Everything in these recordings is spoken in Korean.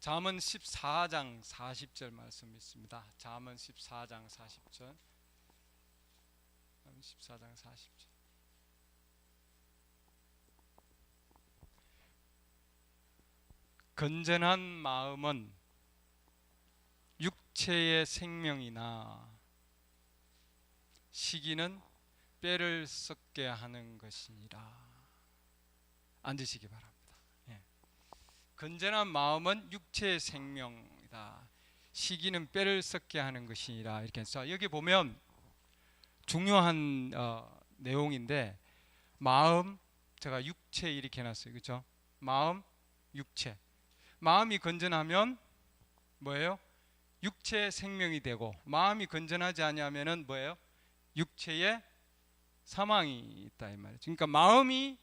잠언 14장 40절 말씀 있습니다. 잠언 14장 40절. 14장 40절. 건전한 마음은 육체의 생명이나 시기는 뼈를 썩게 하는 것이니라. 앉으시기 바랍니다. 건전한 마음은 육체의 생명이다. 시기는 뼈를 썩게 하는 것이니라. 이렇게 해서 여기 보면 중요한 내용인데, 마음, 제가 육체 이렇게 해놨어요. 그렇죠? 마음, 육체. 마음이 건전하면 뭐예요? 육체의 생명이 되고, 마음이 건전하지 않으면은 뭐예요? 육체의 사망이 있다 이 말이죠. 그러니까 마음이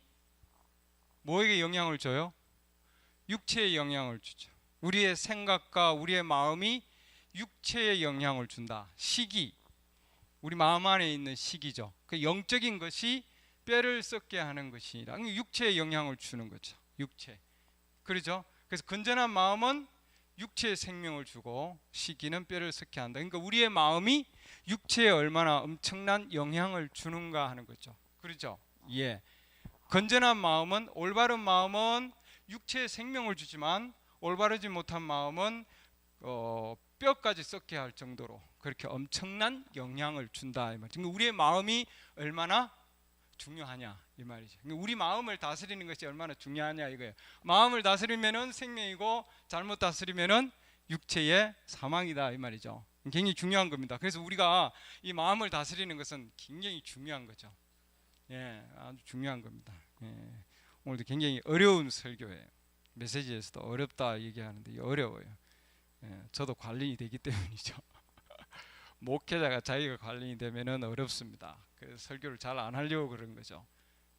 뭐에게 영향을 줘요? 육체에 영향을 주죠. 우리의 생각과 우리의 마음이 육체에 영향을 준다. 시기, 우리 마음 안에 있는 시기죠. 그 영적인 것이 뼈를 썩게 하는 것이라. 육체에 영향을 주는 거죠. 육체. 그렇죠? 그래서 건전한 마음은 육체에 생명을 주고 시기는 뼈를 썩게 한다. 그러니까 우리의 마음이 육체에 얼마나 엄청난 영향을 주는가 하는 거죠. 그렇죠? 예. 건전한 마음은, 올바른 마음은 육체에 생명을 주지만 올바르지 못한 마음은 뼈까지 썩게 할 정도로 그렇게 엄청난 영향을 준다 이 말이죠. 그러니까 우리의 마음이 얼마나 중요하냐 이 말이죠. 그러니까 우리 마음을 다스리는 것이 얼마나 중요하냐 이거예요. 마음을 다스리면은 생명이고 잘못 다스리면은 육체의 사망이다 이 말이죠. 굉장히 중요한 겁니다. 그래서 우리가 이 마음을 다스리는 것은 굉장히 중요한 거죠. 예, 아주 중요한 겁니다. 예. 오늘도 굉장히 어려운 설교예요. 메시지에서도 어렵다 얘기하는데 어려워요. 예, 저도 관련이 되기 때문이죠. 목회자가 자기가 관련이 되면은 어렵습니다. 그래서 설교를 잘 안 하려고 그런 거죠.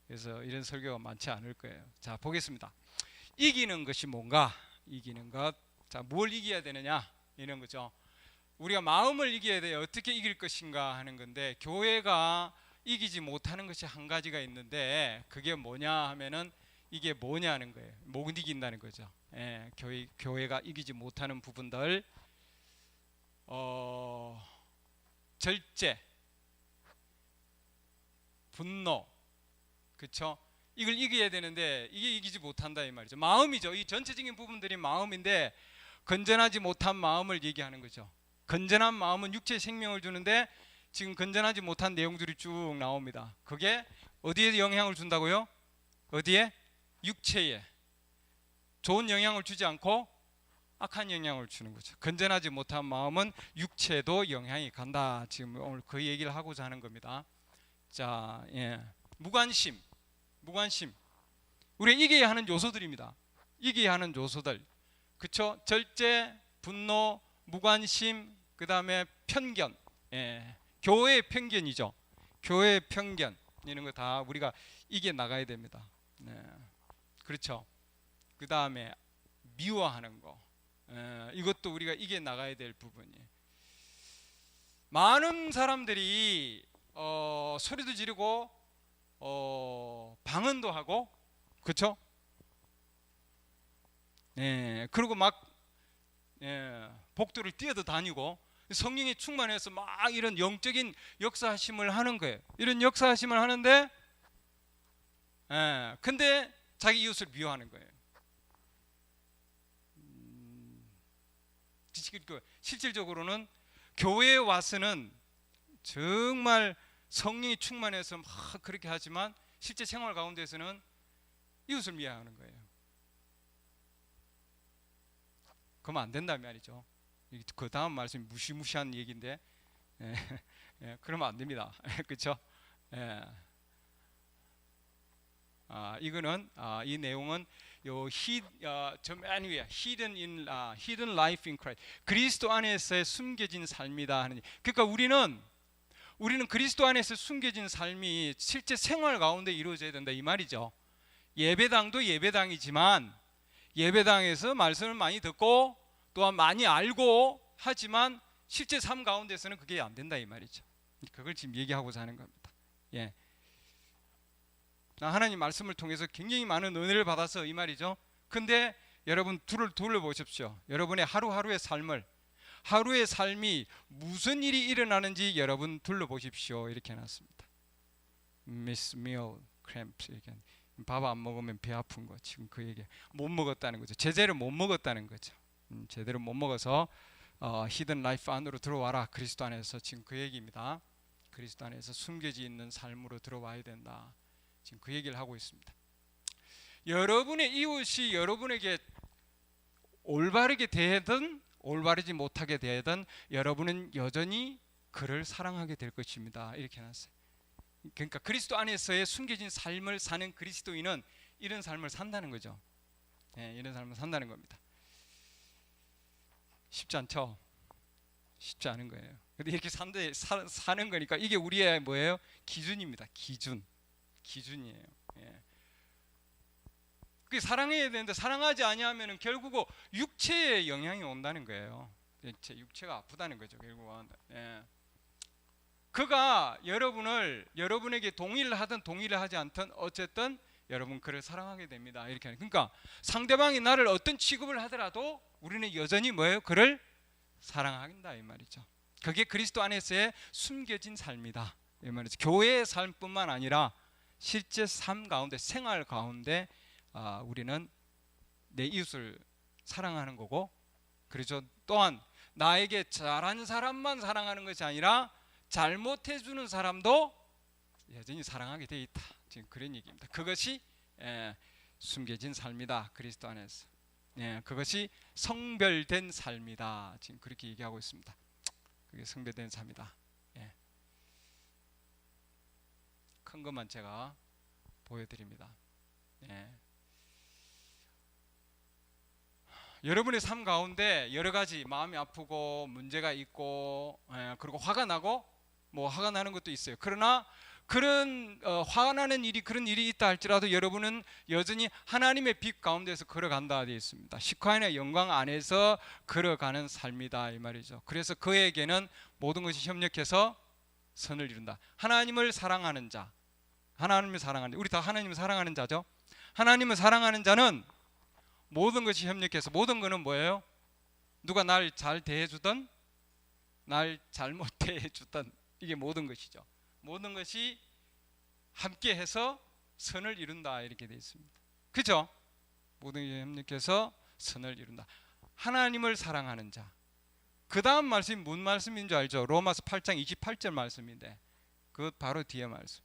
그래서 이런 설교가 많지 않을 거예요. 자, 보겠습니다. 이기는 것이 뭔가? 이기는 것. 자, 뭘 이겨야 되느냐? 이런 거죠. 우리가 마음을 이겨야 돼요. 어떻게 이길 것인가 하는 건데, 교회가 이기지 못하는 것이 한 가지가 있는데 그게 뭐냐 하면은 이게 뭐냐는 거예요. 못 이긴다는 거죠. 예, 교회가 이기지 못하는 부분들, 절제, 분노, 그렇죠? 이걸 이겨야 되는데 이게 이기지 못한다 이 말이죠. 마음이죠. 이 전체적인 부분들이 마음인데 건전하지 못한 마음을 얘기하는 거죠. 건전한 마음은 육체에 생명을 주는데 지금 건전하지 못한 내용들이 쭉 나옵니다. 그게 어디에 영향을 준다고요? 어디에? 육체에. 좋은 영향을 주지 않고 악한 영향을 주는 거죠. 건전하지 못한 마음은 육체에도 영향이 간다. 지금 오늘 그 얘기를 하고자 하는 겁니다. 자, 예. 무관심. 우리가 이겨야 하는 요소들입니다. 이겨야 하는 요소들. 그쵸? 절제, 분노, 무관심, 그 다음에 편견. 예. 교회의 편견이죠. 교회의 편견 이런 거 다 우리가 이겨 나가야 됩니다. 네. 그렇죠. 그 다음에 미워하는 거, 이것도 우리가 이겨 나가야 될 부분이에요. 많은 사람들이 소리도 지르고 방언도 하고, 그렇죠? 네. 그리고 막 복도를 뛰어도 다니고 성령이 충만해서 막 이런 영적인 역사하심을 하는 거예요. 이런 역사하심을 하는데, 근데 자기 이웃을 미워하는 거예요. 실질적으로는 교회에 와서는 정말 성령이 충만해서 막 그렇게 하지만 실제 생활 가운데서는 이웃을 미워하는 거예요. 그러면 안 된다는 말이죠. 그 다음 말씀이 무시무시한 얘기인데, 그러면 안 됩니다. 그렇죠? 이거는 이 내용은 맨 위에 hidden life in Christ, 그리스도 안에서의 숨겨진 삶이다 하는. 그러니까 우리는 그리스도 안에서 숨겨진 삶이 실제 생활 가운데 이루어져야 된다 이 말이죠. 예배당도 예배당이지만 예배당에서 말씀을 많이 듣고 또한 많이 알고 하지만 실제 삶 가운데서는 그게 안 된다 이 말이죠. 그걸 지금 얘기하고자 하는 겁니다. 예. 하나님 말씀을 통해서 굉장히 많은 은혜를 받아서 이 말이죠. 근데 여러분 둘러보십시오. 여러분의 하루하루의 하루의 삶이 무슨 일이 일어나는지 여러분 둘러보십시오. 이렇게 해놨습니다. Miss meal cramps. 이렇게 밥 안 먹으면 배 아픈 거. 지금 그 얘기 못 먹었다는 거죠. 제대로 못 먹었다는 거죠. 제대로 못 먹어서 히든 라이프 안으로 들어와라. 그리스도 안에서 지금 그 얘기입니다. 그리스도 안에서 숨겨져 있는 삶으로 들어와야 된다. 지금 그 얘기를 하고 있습니다. 여러분의 이웃이 여러분에게 올바르게 대하든 올바르지 못하게 대하든 여러분은 여전히 그를 사랑하게 될 것입니다. 이렇게 해놨어요. 그러니까 그리스도 안에서의 숨겨진 삶을 사는 그리스도인은 이런 삶을 산다는 거죠. 이런 삶을 산다는 겁니다. 쉽지 않죠? 쉽지 않은 거예요. 근데 이렇게 사는 거니까 이게 우리의 뭐예요? 기준입니다. 기준이에요. 그 사랑해야 되는데 사랑하지 아니하면은 결국 육체에 영향이 온다는 거예요. 육체가 아프다는 거죠. 결국은. 그가 여러분에게 동의를 하든 동의를 하지 않든 어쨌든 여러분 그를 사랑하게 됩니다. 이렇게 하는. 그러니까 상대방이 나를 어떤 취급을 하더라도 우리는 여전히 뭐예요? 그를 사랑한다 이 말이죠. 그게 그리스도 안에서의 숨겨진 삶이다 이 말이죠. 교회의 삶뿐만 아니라 실제 삶 가운데 생활 가운데 우리는 내 이웃을 사랑하는 거고, 그렇죠. 또한 나에게 잘한 사람만 사랑하는 것이 아니라 잘못해주는 사람도 여전히 사랑하게 돼 있다. 지금 그런 얘기입니다. 그것이 숨겨진 삶이다. 그리스도 안에서. 그것이 성별된 삶이다. 지금 그렇게 얘기하고 있습니다. 그게 성별된 삶이다. 큰 것만 제가 보여드립니다. 여러분의 삶 가운데 여러 가지 마음이 아프고 문제가 있고 그리고 화가 나고 뭐 화가 나는 것도 있어요. 그러나 그런 화가 나는 일이 그런 일이 있다 할지라도 여러분은 여전히 하나님의 빛 가운데서 걸어간다 되어 있습니다. 시카인의 영광 안에서 걸어가는 삶이다 이 말이죠. 그래서 그에게는 모든 것이 협력해서 선을 이룬다. 하나님을 사랑하는 자, 우리 다 하나님을 사랑하는 자죠. 하나님을 사랑하는 자는 모든 것이 협력해서, 모든 것은 뭐예요? 누가 날 잘 대해주든 날 잘못 대해주든 이게 모든 것이죠. 모든 것이 함께해서 선을 이룬다 이렇게 되어 있습니다. 그죠? 모든 것이 협력해서 선을 이룬다. 하나님을 사랑하는 자. 그 다음 말씀이 무슨 말씀인 줄 알죠? 로마서 8장 28절 말씀인데 그 바로 뒤에 말씀.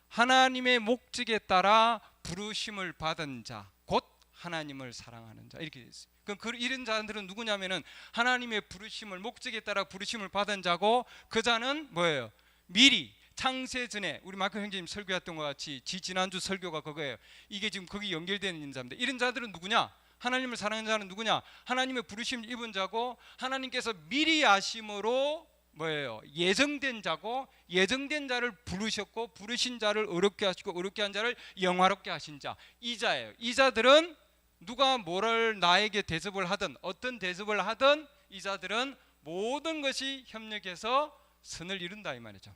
하나님의 목적에 따라 부르심을 받은 자, 곧 하나님을 사랑하는 자 이렇게 되어 있어요. 그럼 이런 자들은 누구냐면은 하나님의 부르심을, 목적에 따라 부르심을 받은 자고, 그 자는 뭐예요? 미리 창세 전에 우리 마크 형제님 설교했던 것 같이 지난주 설교가 그거예요. 이게 지금 거기 연결되는 자인데, 이런 자들은 누구냐? 하나님을 사랑하는 자는 누구냐? 하나님의 부르심을 입은 자고, 하나님께서 미리 아심으로 뭐예요? 예정된 자고, 예정된 자를 부르셨고, 부르신 자를 어렵게 하시고, 어렵게 한 자를 영화롭게 하신 자, 이 자예요. 이 자들은 누가 뭐를 나에게 대접을 하든 어떤 대접을 하든 이 자들은 모든 것이 협력해서 선을 이룬다 이 말이죠.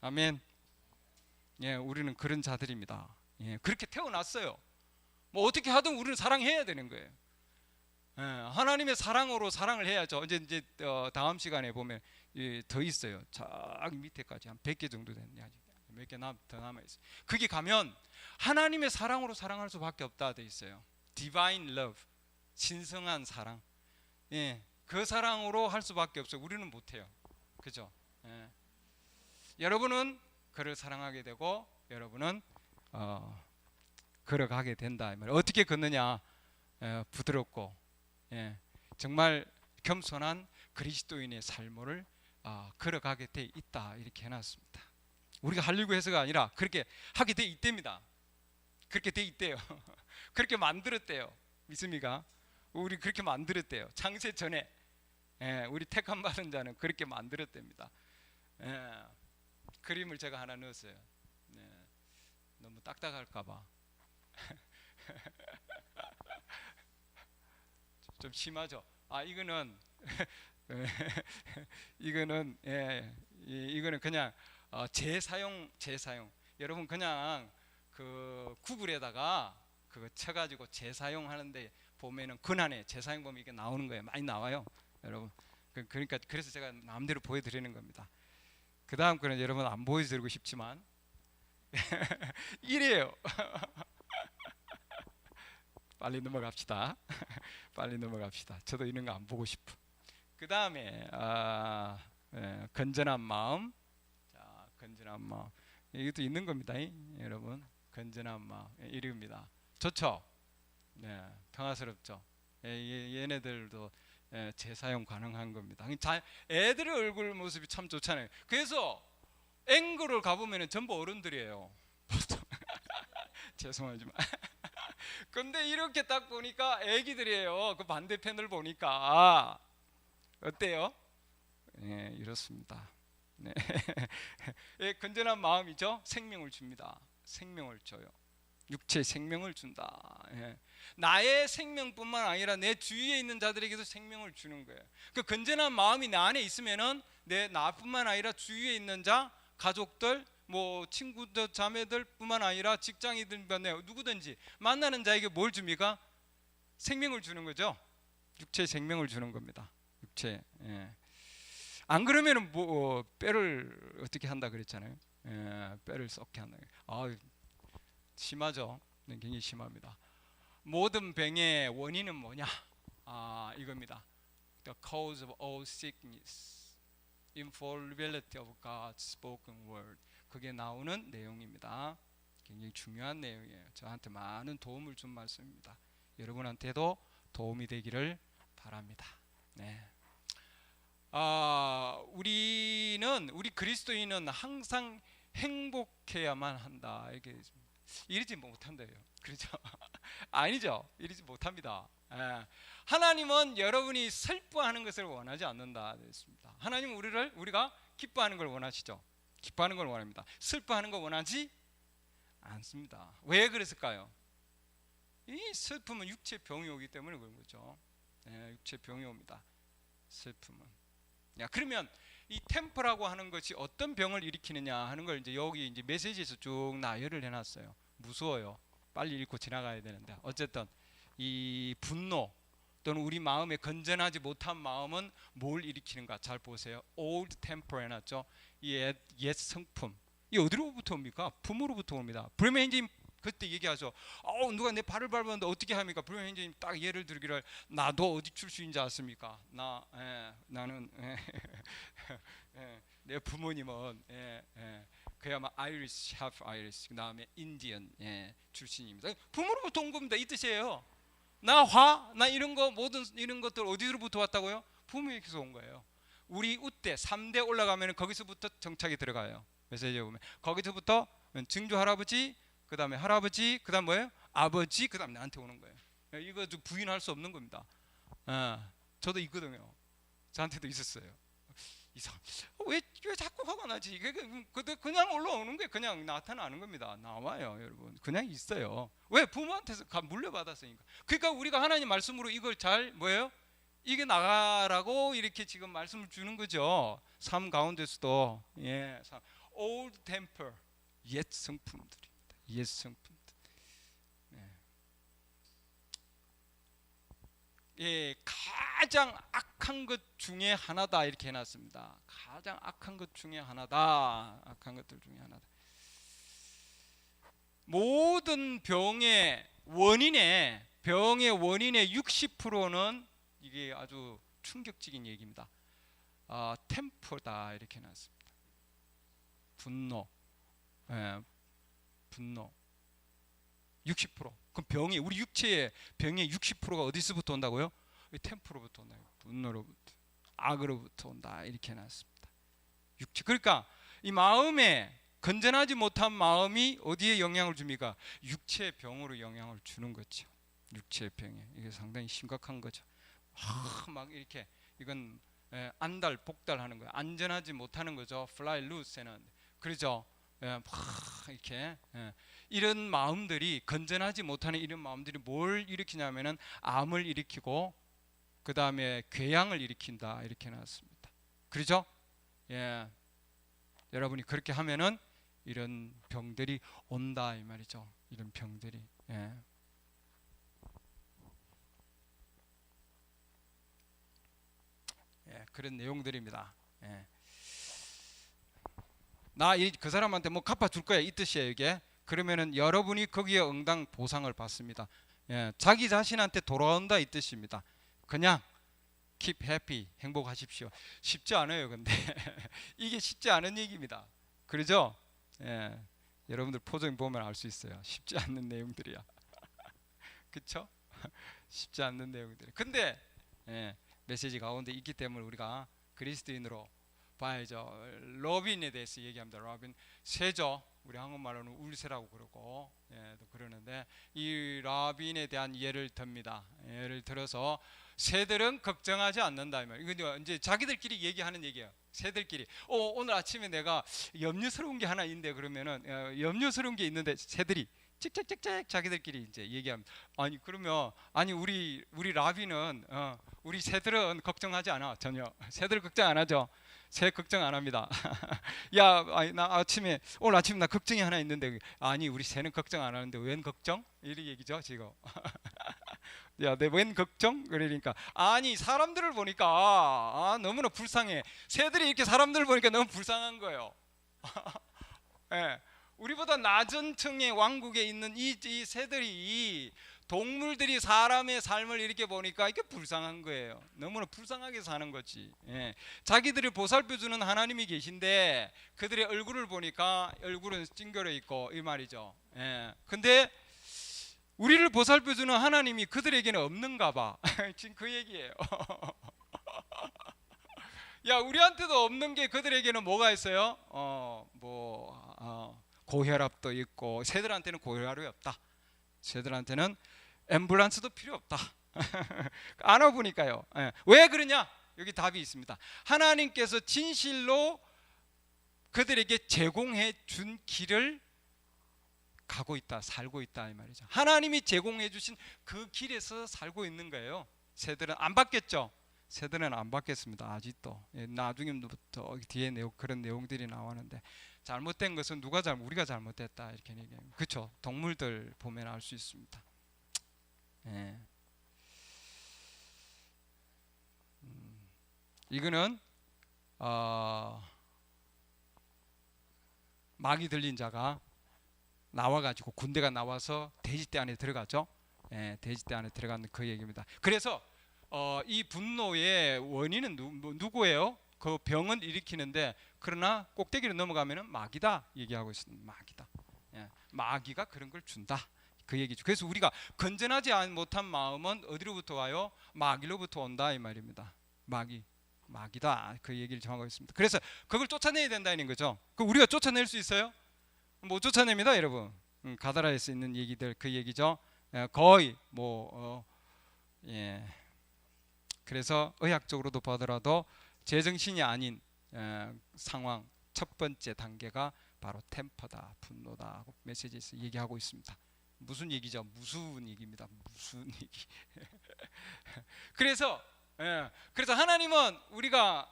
아멘. 우리는 그런 자들입니다. 그렇게 태어났어요. 뭐 어떻게 하든 우리는 사랑해야 되는 거예요. 하나님의 사랑으로 사랑을 해야죠. 이제 다음 시간에 보면 더 있어요. 저 밑에까지 한 100개 정도 됐네. 아직 몇 개 더 남아 있어요. 거기 가면 하나님의 사랑으로 사랑할 수밖에 없다 돼 있어요. Divine love, 신성한 사랑. 그 사랑으로 할 수밖에 없어요. 우리는 못해요. 그죠? 여러분은 그를 사랑하게 되고 여러분은 걸어가게 된다. 어떻게 걷느냐? 부드럽고 정말 겸손한 그리스도인의 삶을 걸어가게 돼 있다 이렇게 해놨습니다. 우리가 하려고 해서가 아니라 그렇게 하게 돼 있답니다. 그렇게 돼 있대요. 그렇게 만들었대요. 믿습니까? 우리 그렇게 만들었대요. 창세 전에 우리 택함 받은 자는 그렇게 만들었답니다. 그림을 제가 하나 넣었어요. 너무 딱딱할까봐. 좀 심하죠. 이거는 이거는 그냥 재사용. 여러분 그냥 그 구글에다가 그거 쳐가지고 재사용하는데 보면은 근안에 재사용 보면 이게 나오는 거예요. 많이 나와요, 여러분. 그러니까 그래서 제가 마음대로 보여드리는 겁니다. 그 다음 거는 여러분 안 보여드리고 싶지만 이래요. 빨리 넘어갑시다. 빨리 넘어갑시다. 저도 이런 거 안 보고 싶어. 그 다음에 건전한 마음. 자, 건전한 마음. 이것도 있는 겁니다, 여러분. 건전한 마음 이릅니다. 좋죠? 네, 평화스럽죠. 얘네들도 재사용 가능한 겁니다. 애들의 얼굴 모습이 참 좋잖아요. 그래서 앵글을 가보면 전부 어른들이에요. 죄송하지만. 근데 이렇게 딱 보니까 애기들이에요. 그 반대편을 보니까 어때요? 네, 이렇습니다. 네. 건전한 마음이죠. 생명을 줍니다. 생명을 줘요. 육체 생명을 준다. 나의 생명뿐만 아니라 내 주위에 있는 자들에게도 생명을 주는 거예요. 그 건전한 마음이 내 안에 있으면은 나뿐만 아니라 주위에 있는 자, 가족들, 뭐 친구들, 자매들뿐만 아니라 직장인들, 누구든지 만나는 자에게 뭘 줍니까? 생명을 주는 거죠. 육체 생명을 주는 겁니다. 육체. 안 그러면은 뼈를 어떻게 한다 그랬잖아요. 뼈를 썩게 한다. 심하죠. 네, 굉장히 심합니다. 모든 병의 원인은 뭐냐? 이겁니다. The cause of all sickness, infallibility of God's spoken word. 그게 나오는 내용입니다. 굉장히 중요한 내용이에요. 저한테 많은 도움을 준 말씀입니다. 여러분한테도 도움이 되기를 바랍니다. 네. 우리 그리스도인은 항상 행복해야만 한다. 이러지 못한다요. 그렇죠? 아니죠. 이러지 못합니다. 하나님은 여러분이 슬퍼하는 것을 원하지 않는다. 됐습니다. 하나님은 우리가 기뻐하는 걸 원하시죠. 기뻐하는 걸 원합니다. 슬퍼하는 걸 원하지 않습니다. 왜 그랬을까요? 이 슬픔은 육체 병이 오기 때문에 그런 거죠. 육체 병이 옵니다. 슬픔은. 그러면 이 템퍼라고 하는 것이 어떤 병을 일으키느냐 하는 걸 이제 여기 이제 메시지에서 쭉 나열을 해놨어요. 무서워요. 빨리 읽고 지나가야 되는데 어쨌든 이 분노 또는 우리 마음에 건전하지 못한 마음은 뭘 일으키는가 잘 보세요. old temper 해놨죠. 옛 성품. 이 어디로부터 옵니까? 부모로부터 옵니다. 브레멘 행제님 그때 얘기하죠. 누가 내 발을 밟았는데 어떻게 합니까? 브레멘 행제님 딱 예를 들기를 나도 어디 출신인지 아십니까? 나는 내 부모님은 그야말로 아이리시, half 아이리시, 그 다음에 인디언 출신입니다. 부모로부터 온 겁니다. 이 뜻이에요. 나 이런 거 모든 이런 것들 어디로부터 왔다고요? 부모에게서 온 거예요. 우리 우대 3대 올라가면 거기서부터 정착이 들어가요. 메시지에 보면 거기서부터 증조 할아버지, 그 다음에 할아버지, 그 다음 뭐예요? 아버지, 그 다음 나한테 오는 거예요. 이거 부인할 수 없는 겁니다. 저도 있거든요. 저한테도 있었어요. 왜 자꾸 화가 나지? 그냥 올라오는 게 그냥 나타나는 겁니다. 나와요, 여러분. 그냥 있어요. 왜? 부모한테서 물려받았으니까. 그러니까 우리가 하나님 말씀으로 이걸 잘 이게 나가라고 이렇게 지금 말씀을 주는 거죠. 삶 가운데서도 old temper, 옛 성품들입니다. 옛 성품들. 가장 악한 것 중에 하나다 이렇게 해놨습니다. 가장 악한 것 중에 하나다. 악한 것들 중에 하나다. 모든 병의 원인의 60%는 이게 아주 충격적인 얘기입니다. 템퍼다 이렇게 해놨습니다. 분노, 분노. 60%. 그럼 우리 육체의 병의 60%가 어디서부터 온다고요? 템퍼로부터 온다. 분노로부터, 악으로부터 온다. 이렇게 해놨습니다. 그러니까 이 마음에 건전하지 못한 마음이 어디에 영향을 줍니까? 육체의 병으로 영향을 주는 거죠. 육체의 병에. 이게 상당히 심각한 거죠. 막 이렇게 이건 복달하는 거예요. 안전하지 못하는 거죠. fly loose는 그러죠. 막 이렇게 이런 마음들이 건전하지 못하는 이런 마음들이 뭘 일으키냐면은 암을 일으키고 그 다음에 궤양을 일으킨다 이렇게 나왔습니다. 그렇죠? 여러분이 그렇게 하면은 이런 병들이 온다 이 말이죠. 이런 병들이 그런 내용들입니다. 예. 그 사람한테 뭐 갚아줄 거야 이 뜻이에요 이게. 그러면은 여러분이 거기에 응당 보상을 받습니다. 예. 자기 자신한테 돌아온다 이 뜻입니다. 그냥 keep happy, 행복하십시오. 쉽지 않아요 근데 이게 쉽지 않은 얘기입니다. 그러죠? 예. 여러분들 표정 보면 알 수 있어요. 쉽지 않는 내용들이야. 그쵸? 쉽지 않는 내용들이. 근데 예, 메시지 가운데 있기 때문에 우리가 그리스도인으로 봐야죠. 러빈에 대해서 얘기합니다. 러빈, 새죠. 우리 한국말로는 울새라고 그러고, 예, 또 그러는데 이 러빈에 대한 예를 듭니다. 예를 들어서 새들은 걱정하지 않는다. 이거 이제 자기들끼리 얘기하는 얘기예요. 새들끼리. 오늘 아침에 내가 염려스러운 게 하나 있는데 그러면은 염려스러운 게 있는데 새들이 찍찍찍찍 자기들끼리 이제 얘기합니다. 아니 그러면 우리 라비는 우리 새들은 걱정하지 않아 전혀. 새들 걱정 안 하죠. 새 걱정 안 합니다. 야, 오늘 아침에 나 걱정이 하나 있는데 아니 우리 새는 걱정 안 하는데 웬 걱정? 이런 얘기죠 지금. 야, 내 웬 걱정? 그러니까 아니 사람들을 보니까 너무나 불쌍해. 새들이 이렇게 사람들을 보니까 너무 불쌍한 거예요. 예. 우리보다 낮은 층의 왕국에 있는 이 새들이 동물들이 사람의 삶을 이렇게 보니까 이게 불쌍한 거예요. 너무나 불쌍하게 사는 거지. 예. 자기들을 보살펴주는 하나님이 계신데 그들의 얼굴을 보니까 얼굴은 찡그려 있고 이 말이죠. 예. 근데 우리를 보살펴주는 하나님이 그들에게는 없는가 봐. 지금 그 얘기예요. 야, 우리한테도 없는 게 그들에게는 뭐가 있어요? 고혈압도 있고. 새들한테는 고혈압이 없다. 새들한테는 앰뷸런스도 필요 없다. 알아보니까요. 예. 왜 그러냐? 여기 답이 있습니다. 하나님께서 진실로 그들에게 제공해 준 길을 가고 있다, 살고 있다 이 말이죠. 하나님이 제공해 주신 그 길에서 살고 있는 거예요. 새들은 안 받겠죠. 새들은 안 받겠습니다. 아직도. 나중에부터 뒤에 그런 내용들이 나오는데 잘못된 것은 우리가 잘못됐다 이렇게 얘기합니다. 그렇죠? 동물들 보면 알 수 있습니다. 예. 이거는 막이 들린 자가 나와가지고 군대가 나와서 돼지떼 안에 들어가죠. 예, 돼지떼 안에 들어가는 그 얘기입니다. 그래서 이 분노의 원인은 누구예요? 그 병은 일으키는데 그러나 꼭대기를 넘어가면은 마귀다 얘기하고 있습니다. 마귀다. 예, 마귀가 그런 걸 준다 그 얘기죠. 그래서 우리가 건전하지 못한 마음은 어디로부터 와요? 마귀로부터 온다 이 말입니다. 마귀다 그 얘기를 정하고 있습니다. 그래서 그걸 쫓아내야 된다는 거죠. 그 우리가 쫓아낼 수 있어요? 못 쫓아냅니다, 여러분. 가다라에서 있는 얘기들 그 얘기죠. 거의 예. 그래서 의학적으로도 보더라도 제정신이 아닌 상황 첫 번째 단계가 바로 템퍼다, 분노다 하고 메시지에서 얘기하고 있습니다. 무슨 얘기죠? 무슨 얘기입니다. 무슨 얘기. 그래서 하나님은 우리가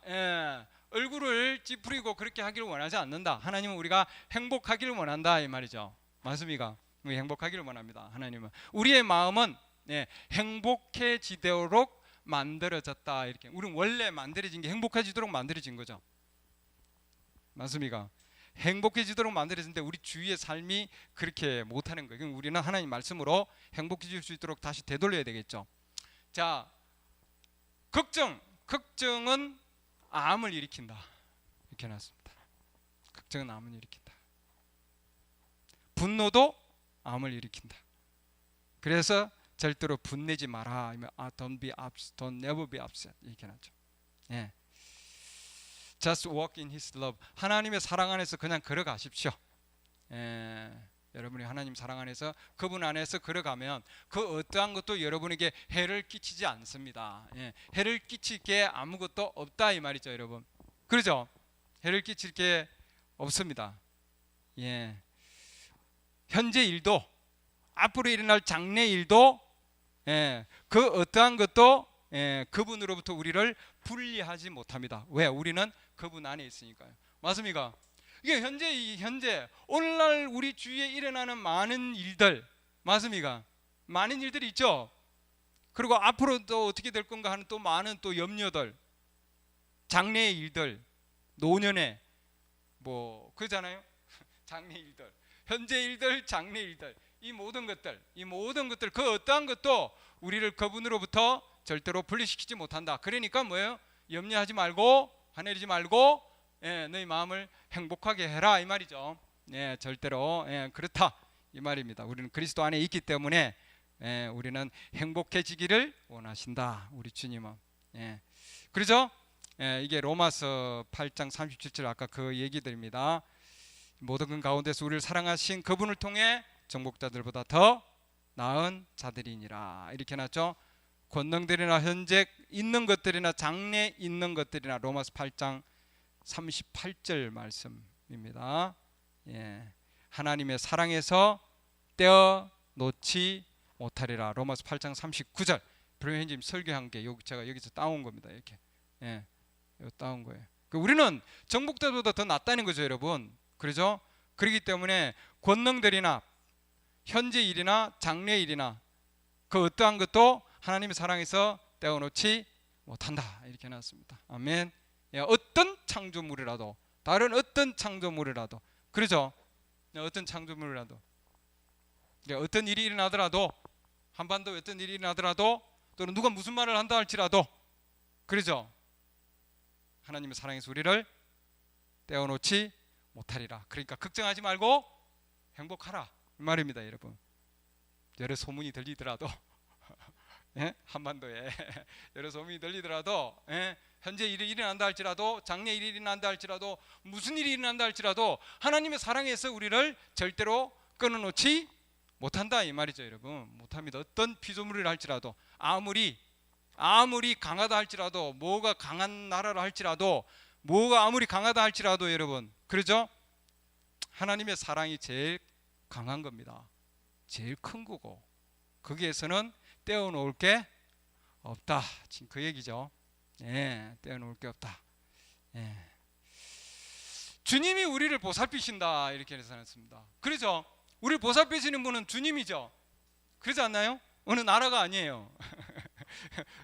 얼굴을 찌푸리고 그렇게 하기를 원하지 않는다. 하나님은 우리가 행복하기를 원한다 이 말이죠. 맞습니까? 우리 행복하기를 원합니다. 하나님은 우리의 마음은 행복해지도록 만들어졌다 이렇게. 우리는 원래 만들어진 게 행복해지도록 만들어진 거죠. 맞습니까? 행복해지도록 만들어진데 우리 주위의 삶이 그렇게 못하는 거예요. 그럼 우리는 하나님 말씀으로 행복해질 수 있도록 다시 되돌려야 되겠죠. 자, 걱정은 암을 일으킨다 이렇게 해놨습니다. 걱정은 암을 일으킨다. 분노도 암을 일으킨다. 그래서 절대로 분내지 마라. Don't be upset, don't never be upset 이렇게 해놨죠. 예. Just walk in His love. 하나님의 사랑 안에서 그냥 걸어가십시오. 여러분이 하나님 사랑 안에서 그분 안에서 걸어가면 그 어떠한 것도 여러분에게 해를 끼치지 않습니다. 해를 끼칠 게 아무것도 없다 이 말이죠, 여러분. 그렇죠? 해를 끼칠 게 없습니다. 현재 일도 앞으로 일어날 장래 일도 그 어떠한 것도 그분으로부터 우리를 분리하지 못합니다. 왜? 우리는 그분 안에 있으니까요. 맞습니까? 이게 현재 오늘날 우리 주위에 일어나는 많은 일들 맞습니까? 많은 일들이 있죠. 그리고 앞으로 또 어떻게 될 건가 하는 또 많은 또 염려들 장래의 일들, 노년의 뭐 그러잖아요. 장래 일들, 현재 일들, 장래 일들, 이 모든 것들 그 어떠한 것도 우리를 그분으로부터 절대로 분리시키지 못한다. 그러니까 뭐예요? 염려하지 말고 화내지 말고 너희 마음을 행복하게 해라 이 말이죠. 절대로 그렇다 이 말입니다. 우리는 그리스도 안에 있기 때문에 우리는 행복해지기를 원하신다. 우리 주님은. 그렇죠? 이게 로마서 8장 37절 아까 그 얘기들입니다. 모든 것 가운데서 우리를 사랑하신 그분을 통해 정복자들보다 더 나은 자들이니라 이렇게 해놨죠. 권능들이나 현재 있는 것들이나 장래 있는 것들이나 로마서 8장 38절 말씀입니다. 하나님의 사랑에서 떼어놓지 못하리라. 로마서 8장 39절. 브레현님 설교한 게 제가 여기서 따온 겁니다. 이렇게 따온 거예요. 우리는 정복자보다 더 낫다는 거죠, 여러분. 그렇죠? 그렇기 때문에 권능들이나 현재 일이나 장래 일이나 그 어떠한 것도 하나님의 사랑에서 떼어놓지 못한다 이렇게 해놨습니다. 아멘. 어떤 창조물이라도, 다른 어떤 창조물이라도, 그렇죠? 어떤 창조물이라도, 어떤 일이 일어나더라도, 한반도에 어떤 일이 일어나더라도, 또는 누가 무슨 말을 한다 할지라도, 그렇죠? 하나님의 사랑에서 우리를 떼어놓지 못하리라. 그러니까 걱정하지 말고 행복하라 이 말입니다, 여러분. 여러 소문이 들리더라도 한반도에 여러 소문이 들리더라도 현재 일이 일어난다 할지라도, 장래 일이 일어난다 할지라도, 무슨 일이 일어난다 할지라도 하나님의 사랑에서 우리를 절대로 끊어놓지 못한다 이 말이죠, 여러분. 못합니다. 어떤 피조물이라 할지라도, 아무리 강하다 할지라도, 뭐가 강한 나라라 할지라도, 뭐가 아무리 강하다 할지라도 여러분, 그렇죠? 하나님의 사랑이 제일 강한 겁니다. 제일 큰 거고, 거기에서는 떼어놓을 게 없다. 지금 그 얘기죠. 떼어놓을 게 없다. 주님이 우리를 보살피신다 이렇게 해서 놨습니다. 그렇죠? 우리를 보살피시는 분은 주님이죠. 그렇지 않나요? 어느 나라가 아니에요.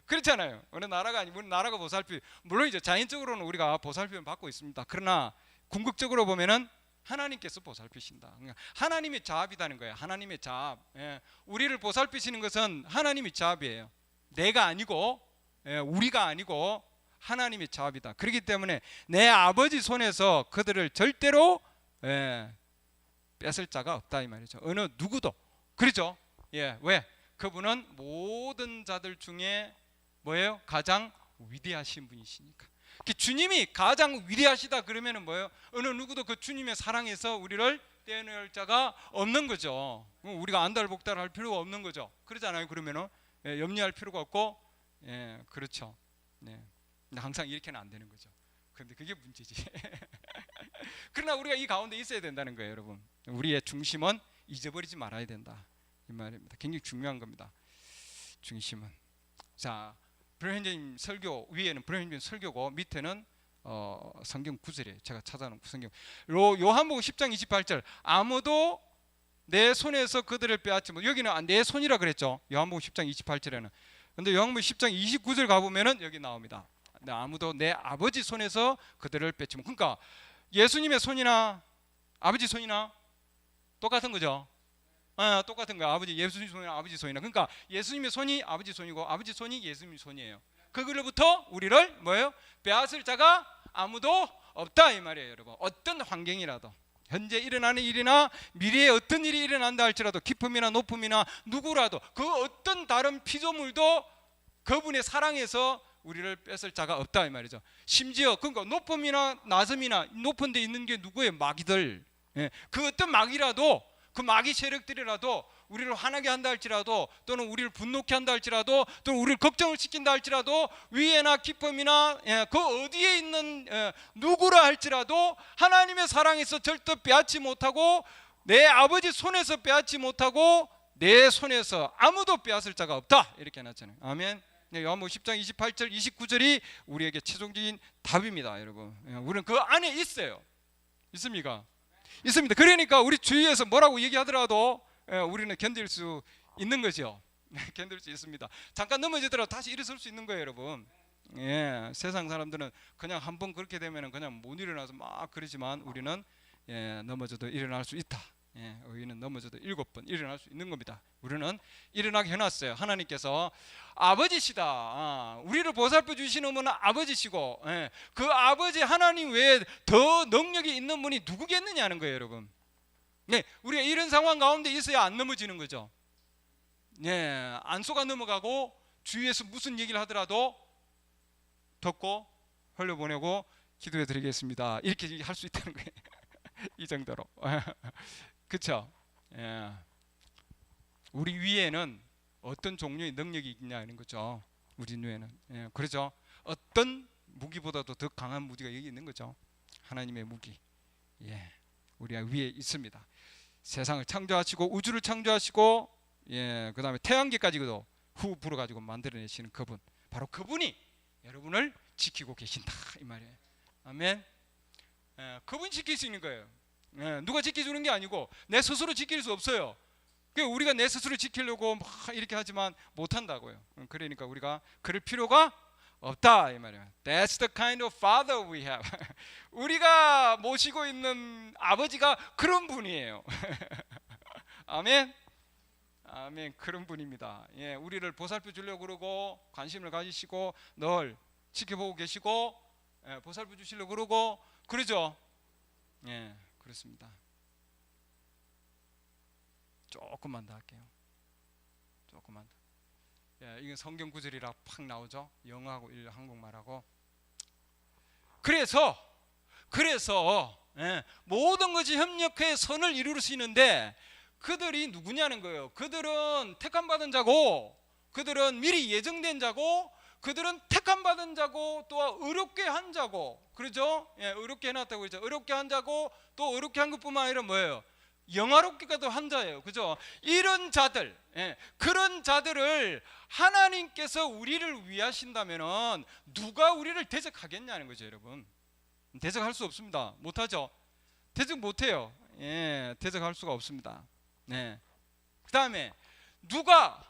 그렇잖아요. 어느 나라가 아니고 나라가 보살피, 물론 이제 자연적으로는 우리가 보살핌을 받고 있습니다. 그러나 궁극적으로 보면은 하나님께서 보살피신다. 그러니까 하나님의 자압이라는 거예요. 하나님의 자압. 우리를 보살피시는 것은 하나님의 자압이에요. 내가 아니고 우리가 아니고 하나님의 자압이다. 그렇기 때문에 내 아버지 손에서 그들을 절대로 뺏을 자가 없다 이 말이죠. 어느 누구도. 그렇죠? 왜? 그분은 모든 자들 중에 뭐예요? 가장 위대하신 분이시니까. 주님이 가장 위대하시다 그러면은 뭐예요? 어느 누구도 그 주님의 사랑에서 우리를 떼어낼 자가 없는 거죠. 우리가 안달복달 할 필요가 없는 거죠. 그러잖아요. 그러면은 염려할 필요가 없고, 그렇죠. 근데 항상 이렇게는 안 되는 거죠. 그런데 그게 문제지. 그러나 우리가 이 가운데 있어야 된다는 거예요, 여러분. 우리의 중심은 잊어버리지 말아야 된다 이 말입니다. 굉장히 중요한 겁니다. 중심은. 자, 브레현님 설교 위에는 브레현님 설교고 밑에는 성경 구절이에요. 제가 찾아놓은 성경. 요한복음 10장 28절. 아무도 내 손에서 그들을 빼앗지 못. 여기는 내 손이라 그랬죠. 요한복음 10장 28절에는. 근데 요한복음 10장 29절 가보면은 여기 나옵니다. 아무도 내 아버지 손에서 그들을 뺏지 못. 그러니까 예수님의 손이나 아버지 손이나 똑같은 거죠. 똑같은 거야. 예수님 손이나 아버지 손이나. 그러니까 예수님의 손이 아버지 손이고 아버지 손이 예수님의 손이에요. 그걸로부터 우리를 뭐예요? 빼앗을 자가 아무도 없다 이 말이에요, 여러분. 어떤 환경이라도, 현재 일어나는 일이나 미래에 어떤 일이 일어난다 할지라도, 기쁨이나 높음이나 누구라도, 그 어떤 다른 피조물도 그분의 사랑에서 우리를 뺏을 자가 없다 이 말이죠. 심지어 그러니까 높음이나 낮음이나 높은 데 있는 게 누구예요? 마귀들. 그 어떤 마귀라도, 그 마귀 세력들이라도 우리를 화나게 한다 할지라도, 또는 우리를 분노케 한다 할지라도, 또는 우리를 걱정을 시킨다 할지라도, 위에나 기쁨이나 그 어디에 있는 누구라 할지라도 하나님의 사랑에서 절대 빼앗지 못하고, 내 아버지 손에서 빼앗지 못하고, 내 손에서 아무도 빼앗을 자가 없다 이렇게 해놨잖아요. 아멘. 요한복음 10장 28절 29절이 우리에게 최종적인 답입니다, 여러분. 우리는 그 안에 있어요. 있습니까? 있습니다. 그러니까 우리 주위에서 뭐라고 얘기하더라도 우리는 견딜 수 있는 거죠. 견딜 수 있습니다. 잠깐 넘어지더라도 다시 일어설 수 있는 거예요, 여러분. 예, 세상 사람들은 그냥 한번 그렇게 되면은 그냥 못 일어나서 막 그러지만 우리는 예, 넘어져도 일어날 수 있다. 예, 의인은 넘어져도 7번 일어날 수 있는 겁니다. 우리는 일어나게 해놨어요. 하나님께서 아버지시다. 우리를 보살펴 주시는 분은 아버지시고, 예, 그 아버지 하나님 외에 더 능력이 있는 분이 누구겠느냐는 거예요, 여러분. 네, 우리가 이런 상황 가운데 있어야 안 넘어지는 거죠. 예, 안 속아 넘어가고 주위에서 무슨 얘기를 하더라도 듣고 흘려보내고 기도해 드리겠습니다. 이렇게 할 수 있다는 거예요. 이 정도로. 그렇죠? 예. 우리 위에는 어떤 종류의 능력이 있냐는 거죠. 우리 위에는. 예, 그렇죠? 어떤 무기보다도 더 강한 무기가 여기 있는 거죠. 하나님의 무기. 예, 우리가 위에 있습니다. 세상을 창조하시고 우주를 창조하시고, 예, 그 다음에 태양계까지도 후 불어가지고 만들어내시는 그분, 바로 그분이 여러분을 지키고 계신다 이 말이에요. 아멘. 예, 그분이 지킬 수 있는 거예요. 예, 누가 지켜주는 게 아니고 내 스스로 지킬 수 없어요. 우리가 내 스스로 지키려고 막 이렇게 하지만 못한다고요. 그러니까 우리가 그럴 필요가 없다 이 말이에요. That's the kind of father we have. 우리가 모시고 있는 아버지가 그런 분이에요. 아멘. 아멘. 그런 분입니다. 예, 우리를 보살펴 주려고 그러고 관심을 가지시고 늘 지켜보고 계시고, 예, 보살펴 주시려고 그러고 그러죠. 예, 그렇습니다. 조금만 더 할게요. 조금만 더. 예, 이건 성경 구절이라 팍 나오죠. 영어하고 한국말하고. 그래서 예, 모든 것이 협력해 선을 이룰 수 있는데 그들이 누구냐는 거예요. 그들은 택함 받은 자고, 그들은 미리 예정된 자고, 그들은 택함 받은 자고, 또 의롭게 한 자고, 그렇죠? 예, 의롭게 해놨다고 그러죠. 의롭게 한 자고, 또 의롭게 한 것뿐만 아니라 뭐예요? 영화롭게도 한 자예요. 그죠? 이런 자들, 예, 그런 자들을 하나님께서 우리를 위하신다면은 누가 우리를 대적하겠냐는 거죠, 여러분. 대적할 수 없습니다. 못하죠. 대적 못해요. 예, 대적할 수가 없습니다. 네. 그 다음에 누가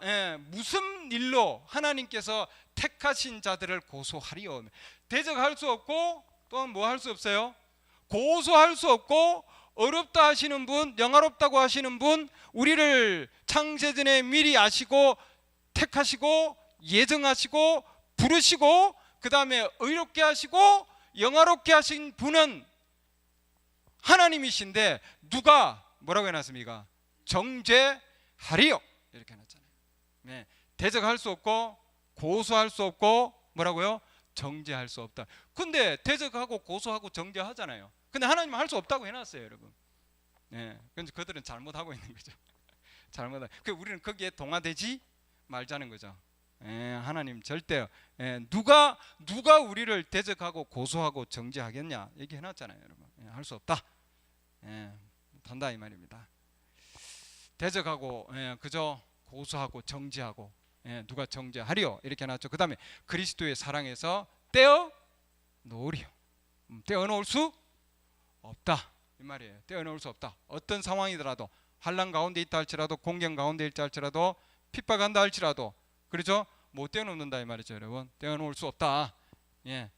예, 무슨 일로 하나님께서 택하신 자들을 고소하리요. 대적할 수 없고, 또한 뭐 할 수 없어요? 고소할 수 없고, 어렵다 하시는 분, 영화롭다고 하시는 분, 우리를 창세전에 미리 아시고 택하시고 예정하시고 부르시고 그 다음에 의롭게 하시고 영화롭게 하신 분은 하나님이신데 누가 뭐라고 해놨습니까? 정죄하리요 이렇게 해놨잖아요. 네, 대적할 수 없고 고소할 수 없고 뭐라고요? 정죄할 수 없다. 근데 대적하고 고소하고 정죄하잖아요. 근데 하나님은 할 수 없다고 해놨어요, 여러분. 네, 근데 그들은 잘못하고 있는 거죠. 잘못하고. 우리는 거기에 동화되지 말자는 거죠. 예, 하나님 절대, 예, 누가 우리를 대적하고 고소하고 정죄하겠냐 얘기해놨잖아요, 여러분. 예, 할 수 없다. 예, 못한다 이 말입니다. 대적하고, 예, 그저 고소하고 정죄하고, 예, 누가 정죄하리요 이렇게 해놨죠. 그 다음에 그리스도의 사랑에서 떼어 놓으리요. 떼어 놓을 수 없다 이 말이에요. 떼어 놓을 수 없다. 어떤 상황이더라도, 환난 가운데 있다 할지라도, 공경 가운데 있다 할지라도, 핍박한다 할지라도, 그렇죠? 못 떼어놓는다 이 말이죠, 여러분. 떼어놓을 수 없다. 예.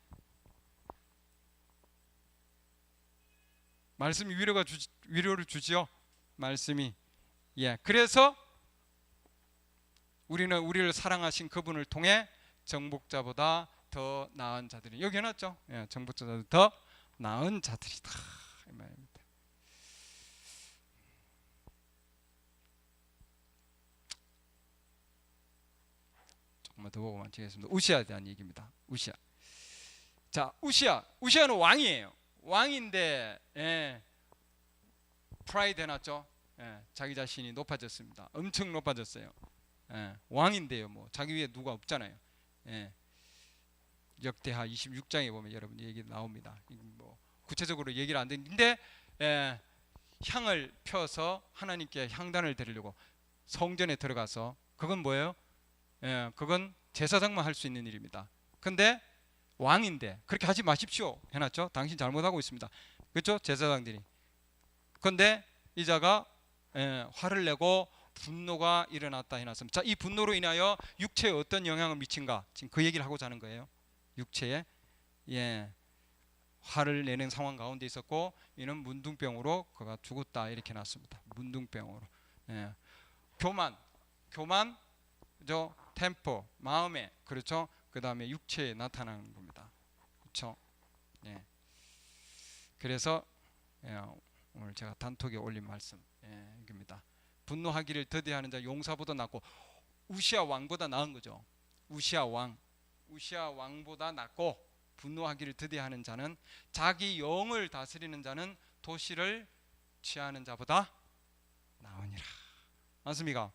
말씀이 위로를 주지요. 말씀이. 예. 그래서 우리는 우리를 사랑하신 그분을 통해 정복자보다 더 나은 자들이, 여기 해놨죠. 예. 정복자보다 더 나은 자들이다 이 말입니다. 조금만 더 보고 마치겠습니다. 우시아에 대한 얘기입니다. 우시아. 자, 우시아는 왕이에요. 왕인데, 예, 프라이드 해놨죠. 예, 자기 자신이 높아졌습니다. 엄청 높아졌어요. 예, 왕인데요, 뭐 자기 위에 누가 없잖아요. 예, 역대하 26장에 보면 여러분 얘기 나옵니다. 뭐 구체적으로 얘기를 안 드리는데, 예, 향을 펴서 하나님께 향단을 드리려고 성전에 들어가서, 그건 뭐예요? 예, 그건 제사장만 할 수 있는 일입니다. 근데 왕인데 그렇게 하지 마십시오 해놨죠. 당신 잘못하고 있습니다. 그렇죠? 제사장들이. 근데 이자가, 예, 화를 내고 분노가 일어났다 해놨습니다. 자, 이 분노로 인하여 육체에 어떤 영향을 미친가? 지금 그 얘기를 하고자 하는 거예요. 육체에 화를 내는 상황 가운데 있었고, 이는 문둥병으로 그가 죽었다 이렇게 놨습니다. 문둥병으로. 교만, 템포, 마음에, 그렇죠. 그 다음에 육체에 나타나는 겁니다. 그렇죠. 그래서 오늘 제가 단톡에 올린 말씀 이겁니다. 분노하기를 더디하는 자 용사보다 낫고, 우시아 왕보다 나은 거죠. 우시아 왕보다 낫고, 분노하기를 더디하는 자는, 자기 영을 다스리는 자는 도시를 취하는 자보다 나으니라. 맞습니까?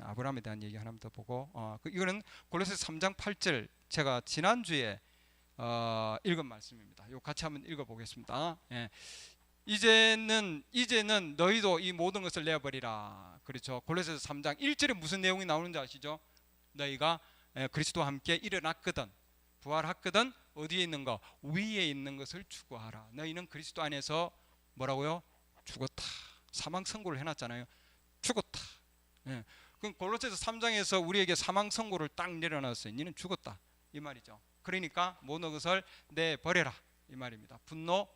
아브라함에 대한 얘기 하나 더 보고, 이거는 골로새서 3장 8절 제가 지난주에 읽은 말씀입니다. 이거 같이 한번 읽어보겠습니다. 이제는 너희도 이 모든 것을 내어버리라. 그렇죠. 골로새서 3장 1절에 무슨 내용이 나오는지 아시죠? 너희가 그리스도와 함께 일어났거든, 부활했거든, 어디에 있는 거? 위에 있는 것을 추구하라. 너희는 그리스도 안에서 뭐라고요? 죽었다. 사망 선고를 해놨잖아요. 죽었다. 그럼 골로새서 3장에서 우리에게 사망 선고를 딱 내려놨어요. 너는 죽었다 이 말이죠. 그러니까 모든 것을 내버려라 이 말입니다. 분노,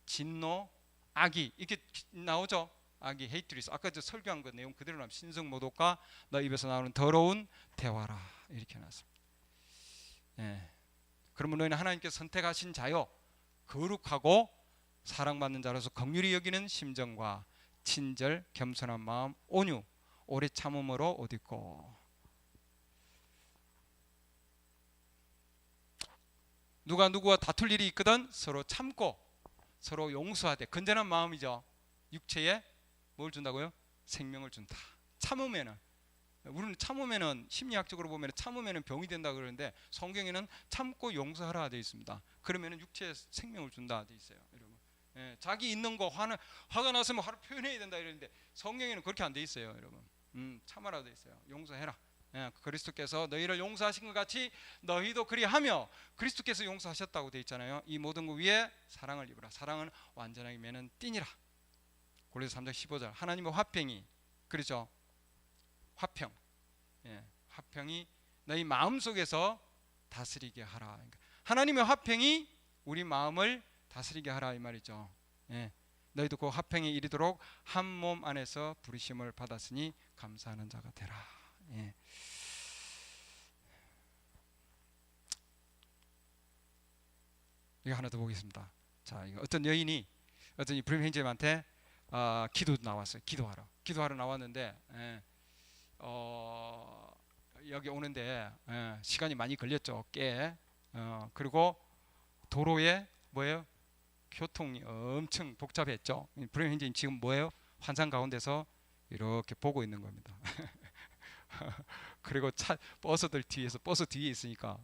진노, 악의, 이렇게 나오죠. 악의, 헤이트리스. 아까 저 설교한 그 내용 그대로 나면 신성 모독과 너 입에서 나오는 더러운 대화라 이렇게 나왔습니다. 그러면 너희는 하나님께서 선택하신 자요, 거룩하고 사랑받는 자로서 긍휼히 여기는 심정과 친절, 겸손한 마음, 온유, 오래 참음으로 옷 입고. 누가 누구와 다툴 일이 있거든 서로 참고 서로 용서하되. 건전한 마음이죠. 육체에 뭘 준다고요? 생명을 준다. 참으면은, 우리는 참으면은 심리학적으로 보면 참으면은 병이 된다 그러는데, 성경에는 참고 용서하라 되어 있습니다. 그러면은 육체에 생명을 준다 되어 있어요, 여러분. 자기 있는 거 화가 났으면 화를 표현해야 된다 이러는데 성경에는 그렇게 안 돼 있어요, 여러분. 참아라 되어 있어요. 용서해라. 그리스도께서 너희를 용서하신 것 같이 너희도 그리하며, 그리스도께서 용서하셨다고 되어 있잖아요. 이 모든 것 위에 사랑을 입으라. 사랑은 완전하게 매는 띠니라. 골로새 3장 15절. 하나님의 화평이, 그렇죠, 화평, 화평이 너희 마음속에서 다스리게 하라. 그러니까 하나님의 화평이 우리 마음을 다스리게 하라 이 말이죠. 너희도 그 화평에 이르도록 한 몸 안에서 부르심을 받았으니 감사하는 자가 되라. 이거 하나 더 보겠습니다. 자, 이거 어떤 여인이 어떤 브림 형제님한테 기도 나왔어요. 기도하러 나왔는데 여기 오는데 시간이 많이 걸렸죠. 그리고 도로에 뭐예요? 교통이 엄청 복잡했죠. 브림 형제님 지금 뭐예요? 환상 가운데서 이렇게 보고 있는 겁니다. 그리고 버스들 뒤에서, 버스 뒤에 있으니까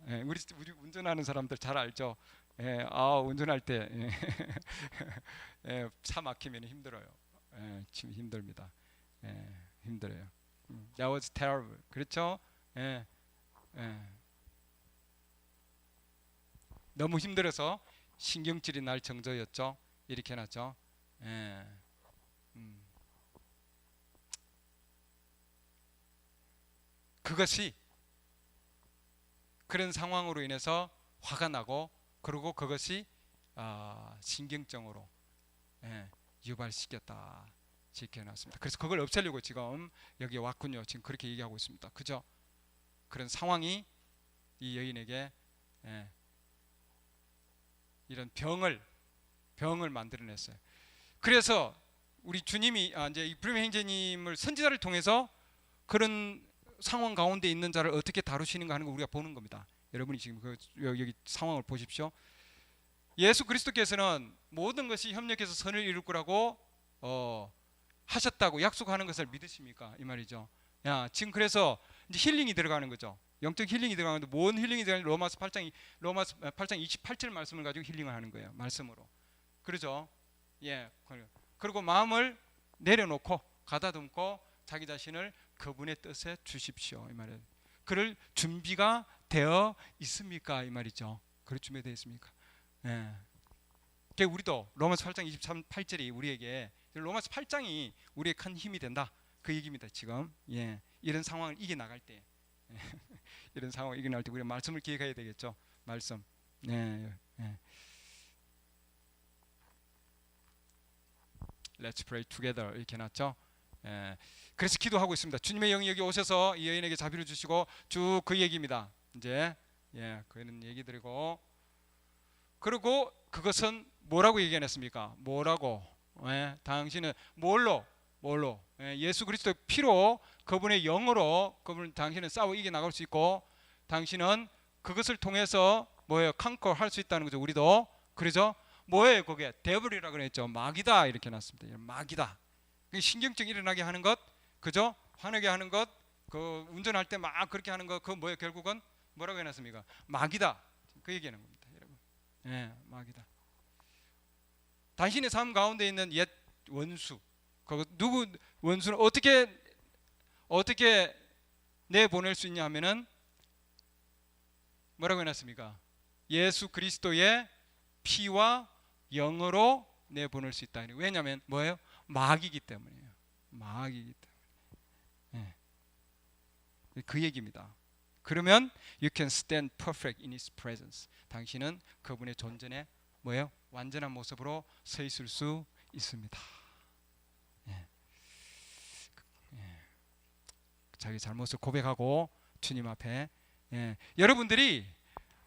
우리 운전하는 사람들 잘 알죠. 운전할 때 차 막히면 힘들어요. 지금 힘듭니다. 힘들어요. That was terrible. 그렇죠? 너무 힘들어서 신경질이 날 정도였죠. 이렇게 해놨죠. 그것이 그런 상황으로 인해서 화가 나고, 그리고 그것이 신경증으로 유발시켰다 지켜놨습니다. 그래서 그걸 없애려고 지금 여기 왔군요. 지금 그렇게 얘기하고 있습니다. 그죠? 그런 상황이 이 여인에게 이런 병을 만들어냈어요. 그래서 우리 주님이 이제 이 브림 형제님을 선지자를 통해서 그런 상황 가운데 있는 자를 어떻게 다루시는가 하는 거 우리가 보는 겁니다. 여러분이 지금 여기 상황을 보십시오. 예수 그리스도께서는 모든 것이 협력해서 선을 이룰 거라고 하셨다고 약속하는 것을 믿으십니까? 이 말이죠. 지금 그래서 이제 힐링이 들어가는 거죠. 영적 힐링이 들어가는데, 뭔 힐링이 들어가는데 로마서 8장 28절 말씀을 가지고 힐링을 하는 거예요. 말씀으로. 그러죠? 그리고 마음을 내려놓고 가다듬고 자기 자신을 그분의 뜻에 주십시오 이 말이에요. 그럴 준비가 되어 있습니까? 이 말이죠. 그럴 준비되어 있습니까? 우리도 로마서 8장 28절이 우리에게, 로마서 8장이 우리의 큰 힘이 된다. 그 얘기입니다. 지금 이런 상황을 이겨 나갈 때 이런 상황을 이겨 나갈 때 우리가 말씀을 기억해야 되겠죠. 말씀. Let's pray together 이렇게 해놨죠. 그래서 기도하고 있습니다. 주님의 영이 여기 오셔서 이 여인에게 자비를 주시고 쭉 그 얘기입니다. 이제 그런 얘기 드리고, 그리고 그것은 뭐라고 얘기했습니까? 뭐라고? 당신은 뭘로? 예수 그리스도의 피로, 그분의 영으로 당신은 싸워 이겨 나갈 수 있고, 당신은 그것을 통해서 뭐예요? 컨커 할 수 있다는 거죠. 우리도. 그러죠? 뭐예요? 그게 데블이라 그랬죠. 마귀다 이렇게 놨습니다. 마귀다. 신경증 일어나게 하는 것, 그죠? 화나게 하는 것, 그 운전할 때 막 그렇게 하는 것, 그 뭐예요? 결국은 뭐라고 해놨습니까? 마귀다. 그 얘기하는 겁니다, 여러분. 마귀다. 당신의 삶 가운데 있는 옛 원수, 그 누구 원수는 어떻게 내보낼 수 있냐 하면은 뭐라고 해놨습니까? 예수 그리스도의 피와 영으로 내보낼 수 있다. 왜냐하면 뭐예요? 마귀이기 때문이에요. 마귀이기 때문에. 그 얘기입니다. 그러면 you can stand perfect in His presence. 당신은 그분의 존전에 뭐예요? 완전한 모습으로 서 있을 수 있습니다. 자기 잘못을 고백하고 주님 앞에. 여러분들이